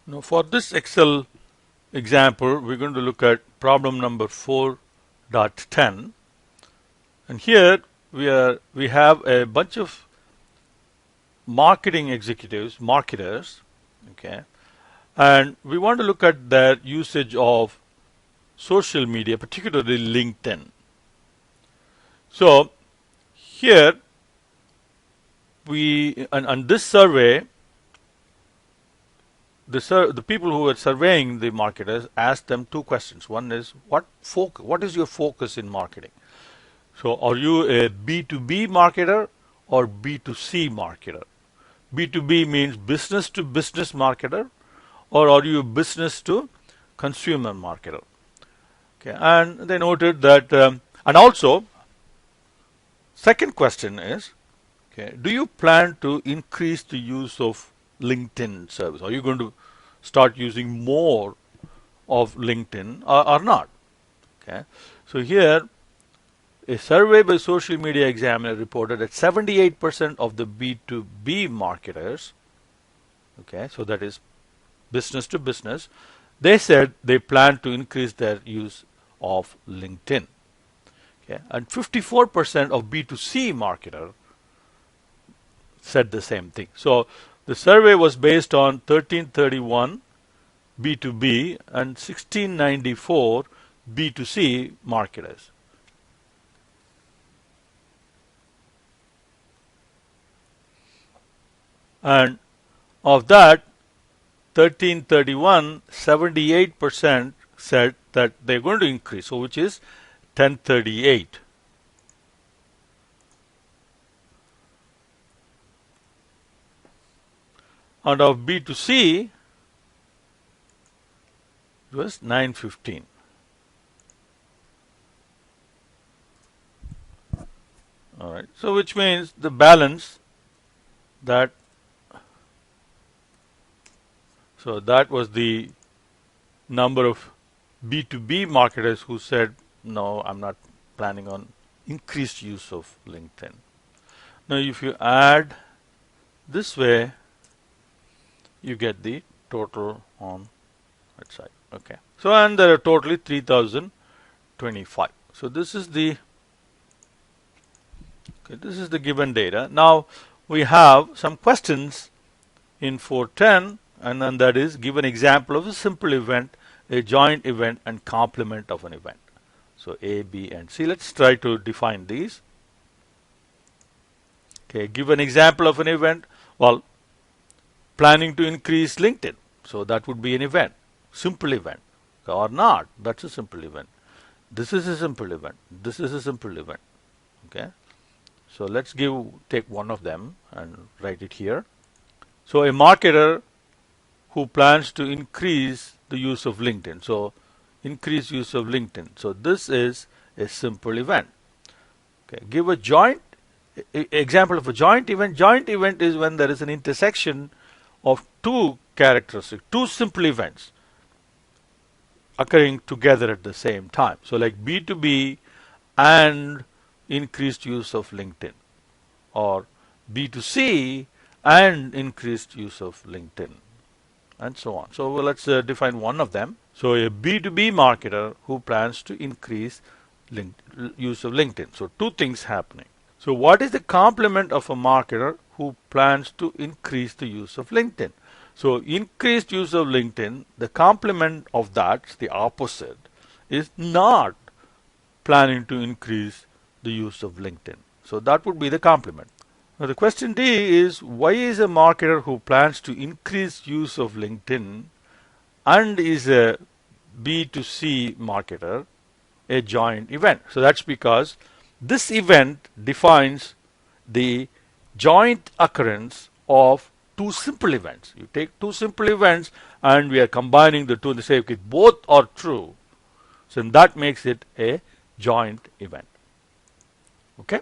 Now for this Excel example, we're going to look at problem number 4.10, and here we have a bunch of marketing executives, marketers, okay, and we want to look at their usage of social media, particularly LinkedIn. So here on this survey, the people who were surveying the marketers asked them two questions. One is what is your focus in marketing? So are you a B2B marketer or B2C marketer? B2B means business to business marketer, or are you a business to consumer marketer? Okay, and they noted that, and also, second question is, okay, do you plan to increase the use of LinkedIn service? Are you going to start using more of LinkedIn or not? Okay, so here a survey by Social Media Examiner reported that 78% of the B2B marketers, okay, so that is business to business, they said they plan to increase their use of LinkedIn. Okay, and 54% of B2C marketer said the same thing. So the survey was based on 1331 B2B and 1694 B2C marketers. And of that 1331, 78% said that they're going to increase, so which is 1038. And of B2C, it was 915. All right, so which means the balance that, so that was the number of B2B marketers who said, no, I'm not planning on increased use of LinkedIn. Now, if you add this way, you get the total on that side. Okay. So, and there are totally 3025. So, this is the given data. Now, we have some questions in 410, and then that is give an example of a simple event, a joint event, and complement of an event. So A, B, and C. Let's try to define these. Okay, give an example of an event. Well, planning to increase LinkedIn. So that would be an event, simple event, or not. That's a simple event. This is a simple event. This is a simple event. Okay. So let's take one of them and write it here. So a marketer who plans to increase the use of LinkedIn. So increase use of LinkedIn. So this is a simple event. Okay. Give a joint example of a joint event. Joint event is when there is an intersection of two characteristics, two simple events occurring together at the same time. So like B2B and increased use of LinkedIn, or B2C and increased use of LinkedIn, and so on. So let's define one of them. So a B2B marketer who plans to increase use of LinkedIn. So two things happening. So what is the complement of a marketer who plans to increase the use of LinkedIn? So increased use of LinkedIn, the complement of that, the opposite, is not planning to increase the use of LinkedIn. So that would be the complement. Now the question D is, why is a marketer who plans to increase use of LinkedIn and is a B2C marketer a joint event? So that's because this event defines the joint occurrence of two simple events. You take two simple events and we are combining the two and say, okay, both are true. So that makes it a joint event. Okay.